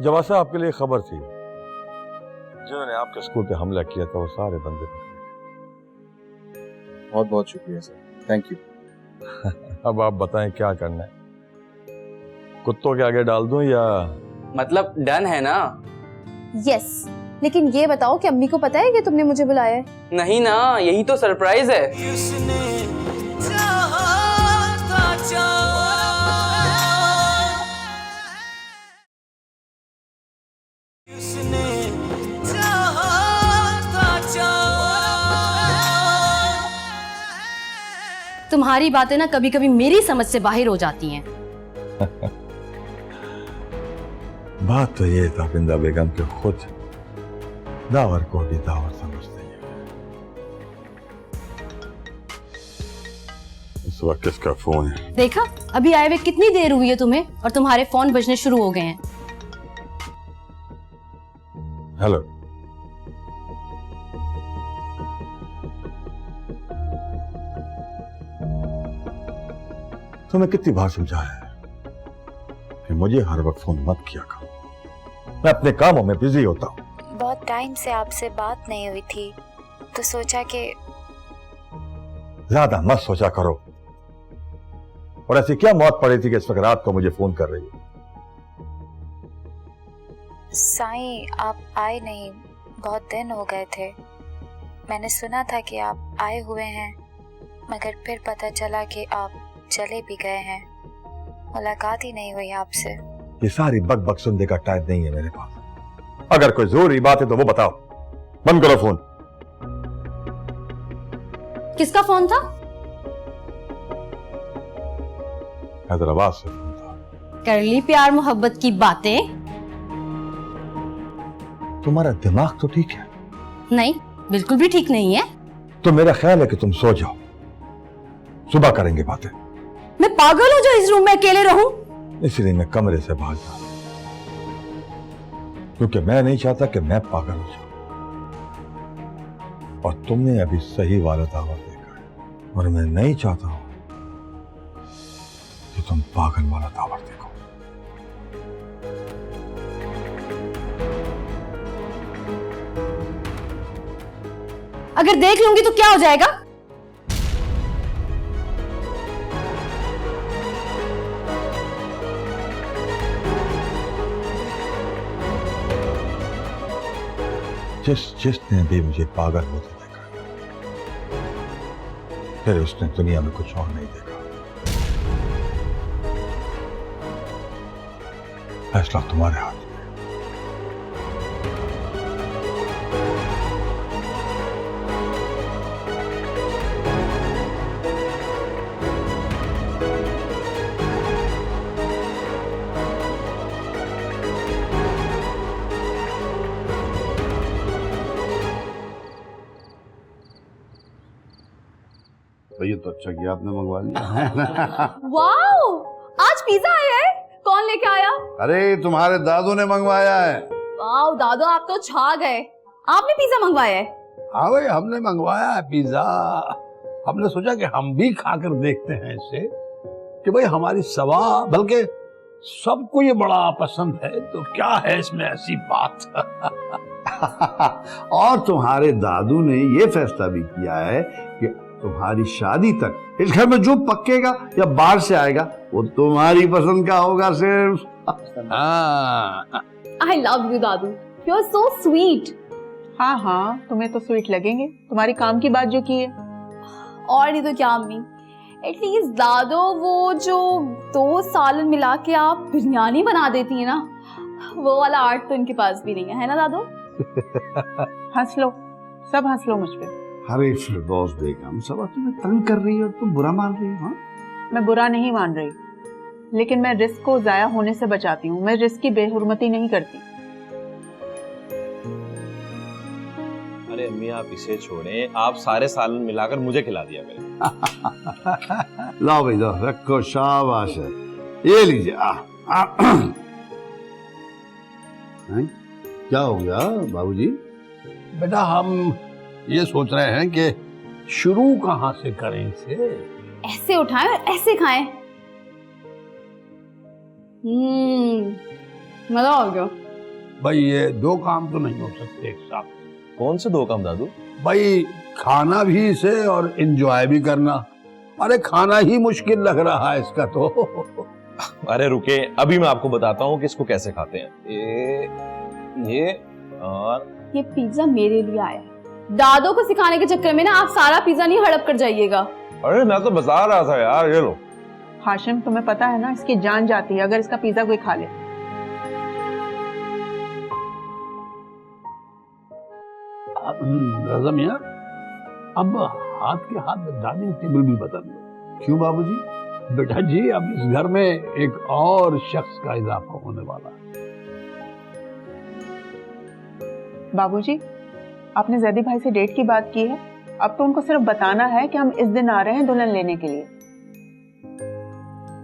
जवाब साहब आपके लिए खबर थी, जिन्होंने आपके स्कूल पे हमला किया था वो सारे बंदे पकड़े। बहुत बहुत शुक्रिया सर, थैंक यू। अब आप बताएं क्या करना है, कुत्तों के आगे डाल दूं या? मतलब डन है ना? यस, लेकिन ये बताओ कि अम्मी को पता है कि तुमने मुझे बुलाया है? नहीं ना, यही तो सरप्राइज है। तुम्हारी बातें ना कभी कभी मेरी समझ से बाहर हो जाती हैं। बात तो ये था बिंदा बेगम के खुद दावर को भी दावर समझते हैं। इस वक्त किसका फोन है? देखा, अभी आए हुए कितनी देर हुई है तुम्हें और तुम्हारे फोन बजने शुरू हो गए हैं। हेलो, तुम्हें कितनी बार समझाया है कि मुझे हर वक्त फोन मत किया करो, मैं अपने कामों में बिजी होता हूँ। बहुत टाइम से आपसे बात नहीं हुई थी तो सोचा कि ज्यादा मत सोचा करो। और ऐसी क्या मौत पड़ी थी कि इस वक्त रात को मुझे फोन कर रही हो? साईं, आप आए नहीं, बहुत दिन हो गए थे। मैंने सुना था कि आप आए हुए हैं, मगर फिर पता चला कि आप चले भी गए हैं। मुलाकात ही नहीं हुई आपसे। ये सारी बक बक सुनने का टाइम नहीं है मेरे पास। अगर कोई जरूरी बात है तो वो बताओ। बंद करो फोन। किसका फोन था? हैदराबाद से फोन था। कर ली प्यार मोहब्बत की बातें? तुम्हारा दिमाग तो ठीक है? नहीं, बिल्कुल भी ठीक नहीं है। तो मेरा ख्याल है कि तुम सो जाओ, सुबह करेंगे बातें। मैं पागल हूं जो इस रूम में अकेले रहूं? इसलिए मैं कमरे से भाग जा, क्योंकि मैं नहीं चाहता कि मैं पागल हो जाऊं। और तुमने अभी सही वाला दावा देखा है, और मैं नहीं चाहता हूं कि तुम पागल वाला दावा देखो। अगर देख लूंगी तो क्या हो जाएगा? जिसने भी मुझे पागल होते देखा, फिर उसने दुनिया में कुछ और नहीं देखा। फैसला तुम्हारे हाथ में। ये तो अच्छा किया आपने मंगवा लिया। वाओ, आज पिज्जा आया है। कौन लेके आया? अरे तुम्हारे दादू ने मंगवाया है। वाओ दादू, आप तो छा गए। आपने पिज्जा मंगवाया है? हाँ भाई, हमने मंगवाया है पिज्जा। हमने सोचा कि हम भी खाकर देखते हैं इसे, कि भाई हमारी सवा, बल्कि सबको ये बड़ा पसंद है, तो क्या है इसमें ऐसी बात। और तुम्हारे दादू ने ये फैसला भी किया है कि तुम्हारी शादी तक इस घर में जो पकेगा या बाहर से आएगा वो तुम्हारी पसंद का होगा सिर्फ। आई लव यू दादू, यू आर सो स्वीट। हाँ हाँ, तुम्हें तो स्वीट लगेंगे, तुम्हारी काम की बात जो की है। और नहीं तो क्या अम्मी, एटलीस्ट दादो वो जो 2 सालन मिला के आप बिरयानी बना देती है ना, वो वाला आर्ट तो इनके पास भी नहीं है ना दादो? हंस लो, सब हंस लो मुझ पे। अरे फिरदौस बेगम, सब तुम्हें तंग कर रही है और तुम बुरा मान रही हो। हाँ, मैं बुरा नहीं मान रही, लेकिन मैं रिस्क को जाया होने से बचाती हूँ। मैं रिस्क की बेहुरमती नहीं करती। अरे अम्मी, आप इसे छोड़ें, आप सारे सालन मिलाकर मुझे खिला दिया करें। लाओ भाई, लाओ, रखो, शाबाश है। ये लीजिए। क्या हो गया बाबूजी? बेटा, हम ये सोच रहे हैं कि शुरू कहाँ से करें इसे। ऐसे उठाएं और ऐसे खाएं। मजा आ गया। भाई ये दो काम तो नहीं हो सकते एक साथ। कौन से दो काम दादू? भाई खाना भी इसे और एंजॉय भी करना। अरे खाना ही मुश्किल लग रहा है इसका तो। अरे रुके, अभी मैं आपको बताता हूँ कि इसको कैसे खाते हैं। ये और ये पिज्जा मेरे लिए आया है। दादो को सिखाने के चक्कर में ना आप सारा पिज्जा नहीं हड़प कर जाइएगा। अरे मैं तो बता रहा था यार, ये लो। हाशिम, तुम्हें पता है ना इसकी जान जाती है अगर इसका पिज्जा कोई खा ले। रज़ा मियां, अब हाथ के हाथ डाइनिंग टेबल भी बदल लो। क्यों बाबूजी? बेटा जी, अब इस घर में एक और शख्स का इजाफा होने वाला है। बाबूजी, आपने जैदी भाई से डेट की बात की है। अब तो उनको सिर्फ बताना है कि हम इस दिन आ रहे हैं दुल्हन लेने के लिए।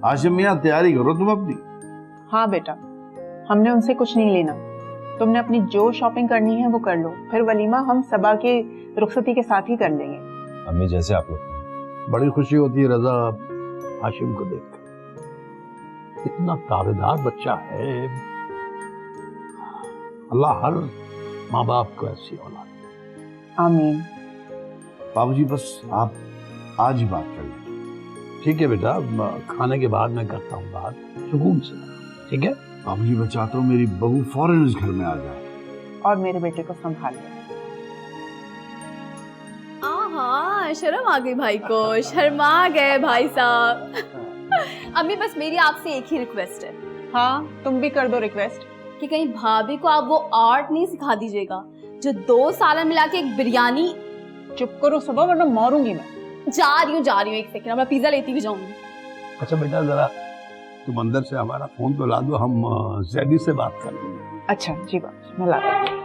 हाशिम मियां, तैयारी करो तुम अपनी। हाँ बेटा, हमने उनसे कुछ नहीं लेना। तुमने अपनी जो शॉपिंग करनी है वो कर लो, फिर वलीमा हम सबा के रुखसती के साथ ही कर लेंगे। अम्मी जैसे आप लोग। बड़ी खुशी होती है रज़ा हाशिम को देखकर। इतना ताबेदार बच्चा है। अल्लाह हर माँ बाप को ऐसी औलाद दे। आमीन। बाबूजी बस आप आज ही बात कर लें। ठीक है बेटा, खाने के बाद मैं करता हूँ बात सुकून से। ठीक है बाबूजी, मैं चाहता हूँ मेरी बहू फौरन इस घर में आ जाए और मेरे बेटे को संभाल ले। आहा, शर्म आ गई भाई को, शर्मा गए भाई साहब। अम्मी बस मेरी आपसे एक ही रिक्वेस्ट है। हाँ, तुम भी कर दो रिक्वेस्ट कि कहीं भाभी को आप वो आर्ट नहीं सिखा दीजिएगा जो 2 सालन मिला के एक बिरयानी। चुप करो सुबह, वरना मारूंगी मैं। जा रही हूँ, एक सेकंड, मैं पिज्जा लेती भी जाऊंगी। अच्छा बेटा, जरा तुम अंदर से हमारा फोन तो ला दो, हम जैदी से बात कर लेंगे। अच्छा जी बात, मैं ला दूंगी।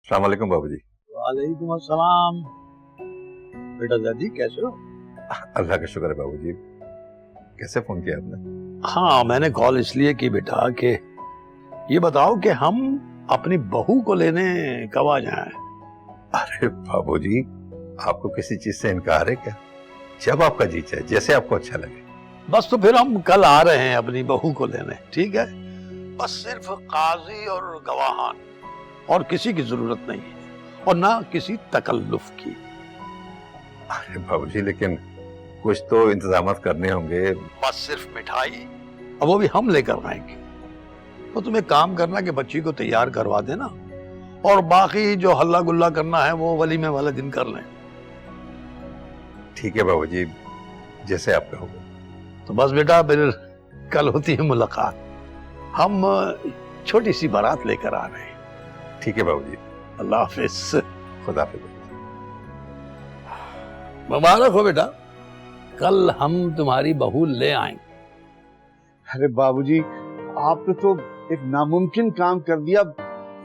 अस्सलाम वालेकुम बाबूजी। वालेकुम अस्सलाम। बेटा जैदी कैसे हो? अल्लाह का शुक्र है बाबूजी। कैसे फोन किया आपने? हाँ, मैंने कॉल इसलिए की बेटा कि ये बताओ कि हम अपनी बहू को लेने कब आ जाएं? अरे बाबूजी, आपको किसी चीज से इनकार है क्या? जब आपका जी चाहे, जैसे आपको अच्छा लगे। बस तो फिर हम कल आ रहे हैं अपनी बहू को लेने। ठीक है, बस सिर्फ काजी और गवाहान और किसी की जरूरत नहीं है, और ना किसी तकल्लुफ की। अरे बाबूजी, लेकिन कुछ तो इंतजामात करने होंगे। बस सिर्फ मिठाई, और वो भी हम लेकर आएंगे। तो तुम एक काम करना कि बच्ची को तैयार करवा देना, और बाकी जो हल्ला गुल्ला करना है वो वलीमे वाले दिन कर लें। ठीक है बाबूजी, जैसे आप कहोगे। तो बस बेटा, फिर कल होती है मुलाकात। हम छोटी सी बारात लेकर आ रहे हैं। ठीक है बाबूजी, अल्लाह हाफिज। खुदा हाफिज। मुबारक हो बेटा, कल हम तुम्हारी बहू ले आएंगे। अरे बाबूजी, आपने तो एक नामुमकिन काम कर दिया।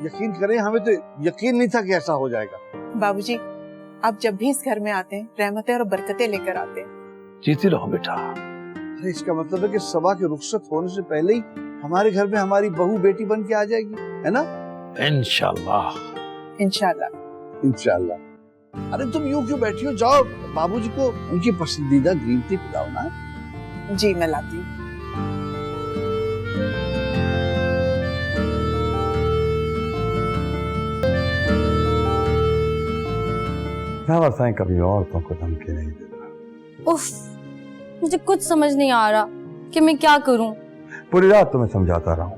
यकीन करें, हमें तो यकीन नहीं था कि ऐसा हो जाएगा। बाबूजी, आप जब भी इस घर में आते हैं रहमतें और बरकतें लेकर आते हैं। जीती रहो बेटा। अरे इसका मतलब है कि सबा के रुखसत होने से पहले ही हमारे घर में हमारी बहू बेटी बन के आ जाएगी, है ना? इंशाल्लाह। इंशाल्लाह। इंशाल्लाह। अरे तुम यूं क्यों बैठी हो? जाओ बाबूजी को उनकी पसंदीदा ग्रीन टी पिलाओ ना। जी मैं लाती हूँ। क्या बताएं, कभी औरतों को धमकी नहीं देता। उफ, मुझे कुछ समझ नहीं आ रहा कि मैं क्या करूं। पूरी रात तुम्हें समझाता रहा हूं,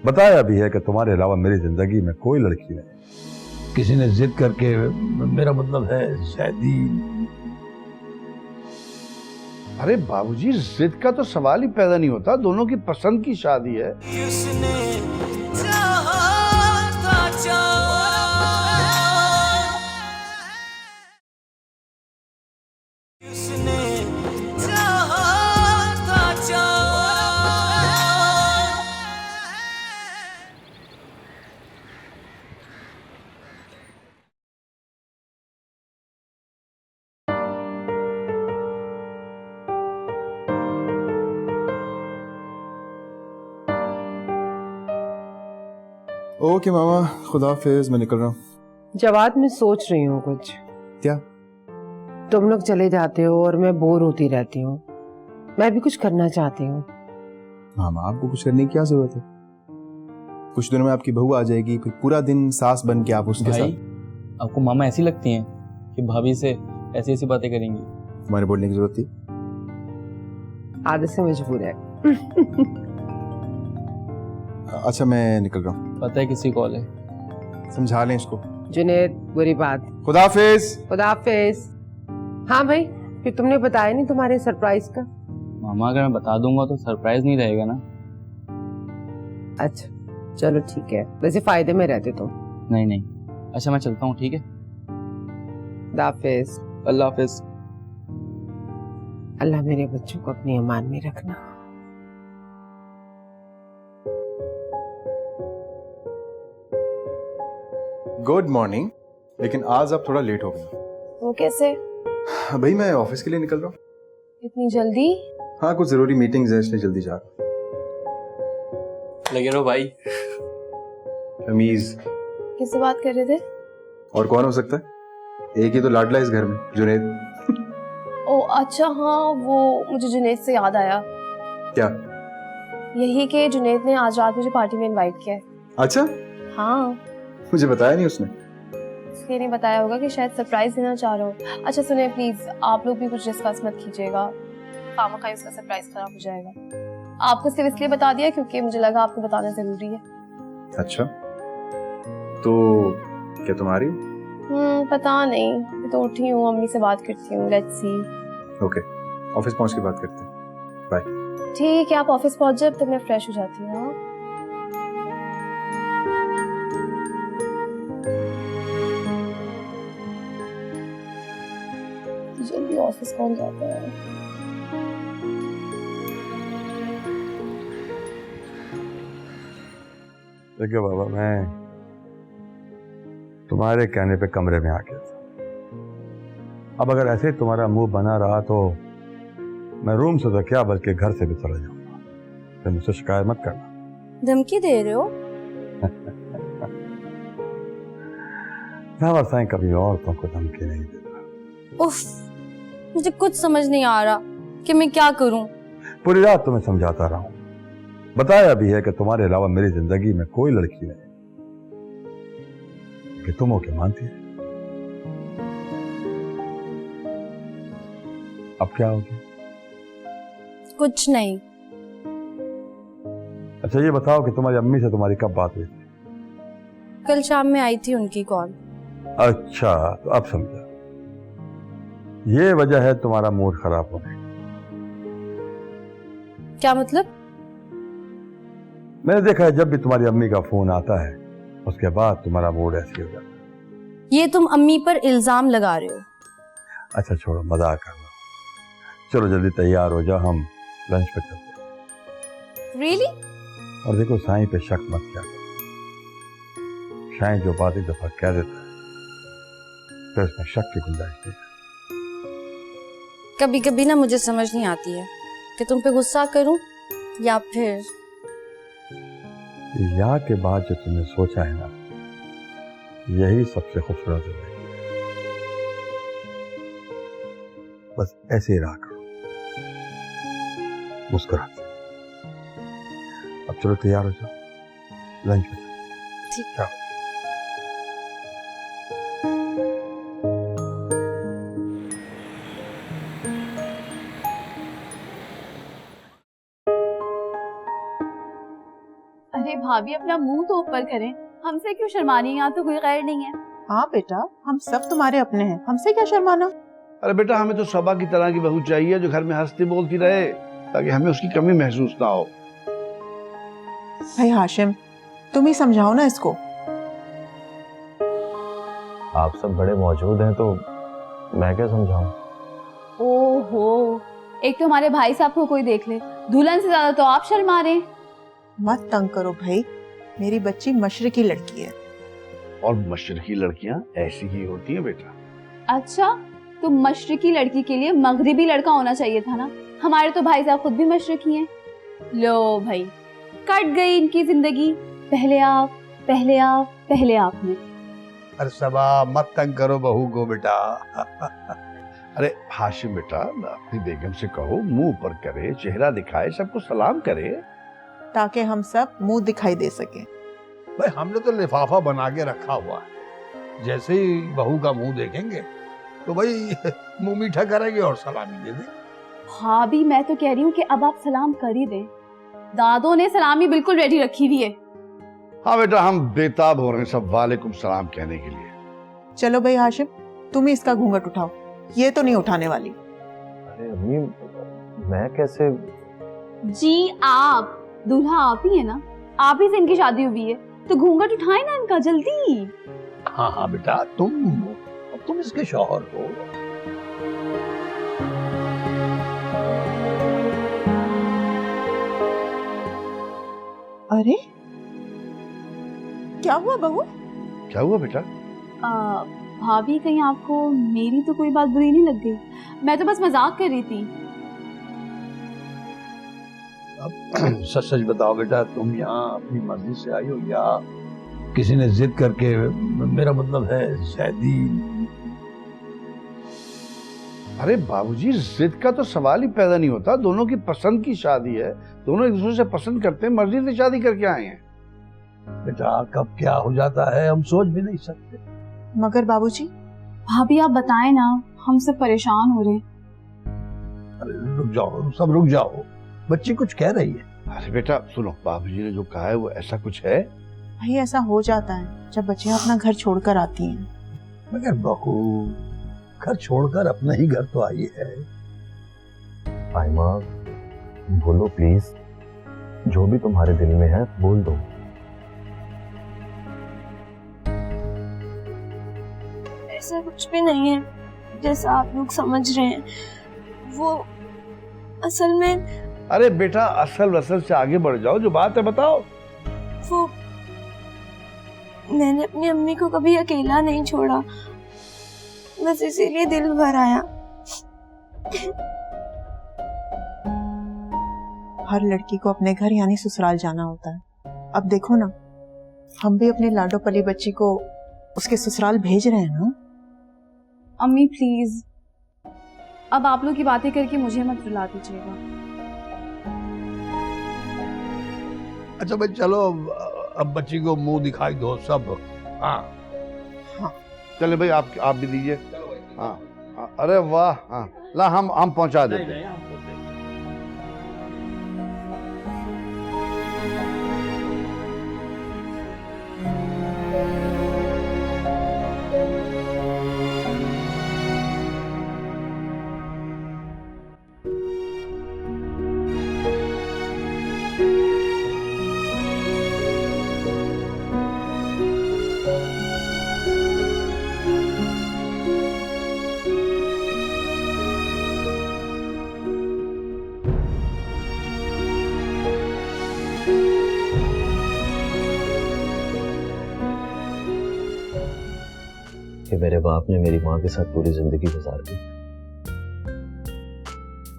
बताया भी है कि तुम्हारे अलावा मेरी जिंदगी में कोई लड़की नहीं। किसी ने जिद करके, मेरा मतलब है जैदी। अरे बाबूजी, जिद का तो सवाल ही पैदा नहीं होता। दोनों की पसंद की शादी है। ओके मामा, खुदा हाफिज, मैं निकल रहा हूँ। जवाद, मैं सोच रही हूँ कुछ। क्या? तुम लोग चले जाते हो और मैं बोर होती रहती हूँ। मैं भी कुछ करना चाहती हूँ। मामा, आपको कुछ करने की क्या जरूरत है? कुछ दिनों में आपकी बहू आ जाएगी, फिर पूरा दिन सास बन के आप उसके भाई, साथ। आपको मामा ऐसी लगती हैं कि भाभी से ऐसी ऐसी बातें करेंगी? तुम्हारे बोलने की जरूरत थी? आदत से मजबूर है। अच्छा, मैं निकल रहा हूँ। पता है किसी कॉल है? समझा लें इसको। जुनेद, बुरी बात। खुदा हाफिज। खुदा हाफिज। हाँ भाई, फिर तुमने बताया नहीं तुम्हारे सरप्राइज का? मामा, अगर मैं बता दूंगा तो सरप्राइज नहीं रहेगा ना। अच्छा चलो ठीक है, वैसे फायदे में रहते तुम। नहीं नहीं, अच्छा मैं चलता हूँ, ठीक है? खुदा हाफिज। अल्लाह हाफिज। अल्लाह मेरे बच्चों को अपनी अमान में रखना। Good morning. लेकिन आज आप थोड़ा लेट हो गए। वो कैसे? भाई, मैं ऑफिस के लिए निकल रहा हूँ। इतनी जल्दी? हाँ, कुछ जरूरी मीटिंग्स है, इसलिए जल्दी जा रहा हूँ। लगे रहो भाई। तमीज। किससे बात कर रहे थे? और कौन हो सकता है? एक ही तो लाडला इस घर में, जुनेद। ओ अच्छा, हाँ वो मुझे जुनेद से याद आया। क्या? यही कि जुनेद ने आज रात मुझे पार्टी में इनवाइट किया है। अच्छा, हाँ, मुझे बताया नहीं उसने। इसलिए नहीं बताया होगा कि शायद सरप्राइज देना चाह रहा हो। अच्छा सुने प्लीज, आप लोग भी कुछ डिस्कस मत कीजिएगा, खामखा उसका सरप्राइज खराब हो जाएगा। आपको सिर्फ इसलिए बता दिया क्योंकि मुझे लगा आपको बताना जरूरी है। अच्छा, तो क्या तुम्हारी? पता नहीं, मैं तो उठी हूँ, अम्मी से बात करती हूँ, लेट्स सी। ओके, ऑफिस पहुंच के बात करते हैं। बाय। ठीक है, आप ऑफिस पहुंच जाए तो मैं फ्रेश हो जाती हूँ। हाँ? जल्दी ऑफिस कौन जाता है? देखिए बाबा, मैं तुम्हारे कहने पे कमरे में आ गया था। अब अगर ऐसे तुम्हारा मुंह बना रहा तो मैं रूम से तो क्या बल्कि घर से भी चला जाऊंगा। फिर मुझसे शिकायत मत करना। धमकी दे रहे हो? मैं बस कभी औरतों को धमकी नहीं देता। उफ, मुझे कुछ समझ नहीं आ रहा कि मैं क्या करूं। पूरी रात तुम्हें समझाता रहा हूं, बताया भी है कि तुम्हारे अलावा मेरी जिंदगी में कोई लड़की नहीं कि तुम होके मानती है। अब क्या हो गया? कुछ नहीं। अच्छा ये बताओ कि तुम्हारी अम्मी से तुम्हारी कब बात हुई थी? कल शाम में आई थी उनकी कॉल। अच्छा, तो अब समझा, ये वजह है तुम्हारा मूड खराब होने की। क्या मतलब? मैंने देखा है जब भी तुम्हारी अम्मी का फोन आता है उसके बाद तुम्हारा मूड ऐसे हो जाता है। ये तुम अम्मी पर इल्जाम लगा रहे हो। अच्छा छोड़ो, मजाक कर रहा हूं। चलो जल्दी तैयार हो जाओ, हम लंच पे चलते हैं। Really? और देखो, साईं पे शक मत किया। साईं जो बात एक दफा कह देता है तो इसमें शक की गुंजाइश नहीं है। कभी कभी ना मुझे समझ नहीं आती है कि तुम पे गुस्सा करूं या फिर या के बाद जो तुमने सोचा है ना, यही सबसे खूबसूरत जिंदगी है। बस ऐसे ही रहा करो, मुस्कुराते। अब चलो तैयार हो जाओ, लंच पे। ठीक। जाओ। अरे भाभी, अपना मुंह तो ऊपर करें, हमसे क्यों शर्मानी? यहाँ तो कोई गैर नहीं है। हाँ बेटा, हम सब तुम्हारे अपने हैं, हमसे क्या शर्माना। अरे बेटा, हमें तो सबा की तरह की बहू चाहिए जो घर में हंसती बोलती रहे, ताकि हमें उसकी कमी महसूस ना हो। भाई हाशिम, तुम ही समझाओ ना इसको। आप सब बड़े मौजूद हैं तो मैं क्या समझाऊं? ओहो, एक तो हमारे भाई साहब को कोई देख ले, दुल्हन से ज्यादा तो आप शर्मा रहे। मत तंग करो भाई, मेरी बच्ची मशरकी लड़की है। और मशरकी लड़कियां ऐसी ही होती हैं बेटा। अच्छा, तो मशरकी लड़की के लिए मगरिबी लड़का होना चाहिए था ना। हमारे तो भाई साहब खुद भी मशरकी हैं। लो भाई, कट गई इनकी जिंदगी। पहले आप, पहले आपने। अरे सबा मत तंग करो बहू को बेटा। अरे हाशिम बेटा, अपनी बेगम से कहो मुंह ऊपर करे, चेहरा दिखाए, सबको सलाम करे। ताकि हम सब मुंह दिखाई दे सके। भाई हमने तो लिफाफा बना के रखा हुआ है, जैसे ही बहू का मुंह देखेंगे तो भाई मुंह मीठा करेंगे और सलामी दे देंगे। भाभी मैं तो कह रही हूँ कि अब आप सलाम कर ही दें। दादों ने सलामी बिल्कुल रेडी रखी हुई है। हाँ बेटा, हम बेताब हो रहे हैं सब वालेकुम सलाम कहने के लिए। चलो भाई हाशिम, तुम ही इसका घूंघट उठाओ, ये तो नहीं उठाने वाली। अरे अम्मी, मैं कैसे? जी आप दूल्हा आप ही है ना, आप ही से इनकी शादी हुई है, तो घूंघट उठाए ना इनका जल्दी। हाँ हाँ बेटा, तुम इसके शौहर हो। अरे क्या हुआ बहू? क्या हुआ बेटा? भाभी कहीं आपको मेरी तो कोई बात बुरी नहीं लग गई? मैं तो बस मजाक कर रही थी। अब सच सच बताओ बेटा, तुम यहाँ अपनी मर्जी से आई हो या किसी ने जिद करके? मेरा मतलब है शादी। अरे बाबूजी, जिद का तो सवाल ही पैदा नहीं होता। दोनों की पसंद की शादी है, दोनों एक दूसरे से पसंद करते हैं, मर्जी से शादी करके आए हैं। बेटा कब क्या हो जाता है हम सोच भी नहीं सकते। मगर बाबूजी। भाभी आप बताएं ना, हम सब परेशान हो रहे हैं। अरे रुक जाओ, सब रुक जाओ, बच्ची कुछ कह रही है। अरे बेटा सुनो, बाबूजी ने जो कहा है वो ऐसा कुछ है? भाई ऐसा हो जाता है जब बच्चियां अपना घर छोड़कर आती हैं। मगर बहू घर छोड़कर अपना ही घर तो आई है। आयमा बोलो प्लीज, जो भी तुम्हारे दिल में है बोल दो। ऐसा कुछ भी नहीं है जैसा आप लोग समझ रहे हैं। वो असल में। अरे बेटा, असल वसल से आगे बढ़ जाओ, जो बात है बताओ। वो मैंने अपनी अम्मी को कभी अकेला नहीं छोड़ा, बस इसीलिए दिल भर आया। हर लड़की को अपने घर यानी ससुराल जाना होता है। अब देखो ना, हम भी अपनी लाडो पली बच्ची को उसके ससुराल भेज रहे हैं ना। अम्मी प्लीज, अब आप लोग की बातें करके मुझे मत रुला दीजिएगा। अच्छा भाई चलो, अब बच्ची को मुंह दिखाई दो सब। हाँ हाँ चले भाई, आप भी दीजिए। हाँ हाँ, अरे वाह। हाँ ला, हम पहुंचा देते हैं। कि मेरे बाप ने मेरी माँ के साथ पूरी जिंदगी गुजार दी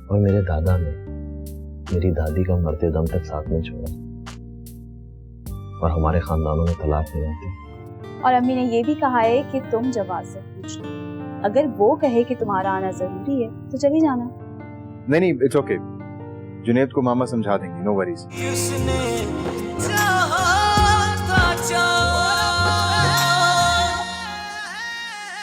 और मेरे दादा ने मेरी दादी का मरते दम तक साथ नहीं छोड़ा, और हमारे खानदानों में तलाक नहीं होती। और अम्मी ने ये भी कहा है कि तुम जवाब से पूछ लो, अगर वो कहे कि तुम्हारा आना जरूरी है तो चली जाना। नहीं, इट्स ओके। जुनैद को मामा समझा देंगे, नो वरीज।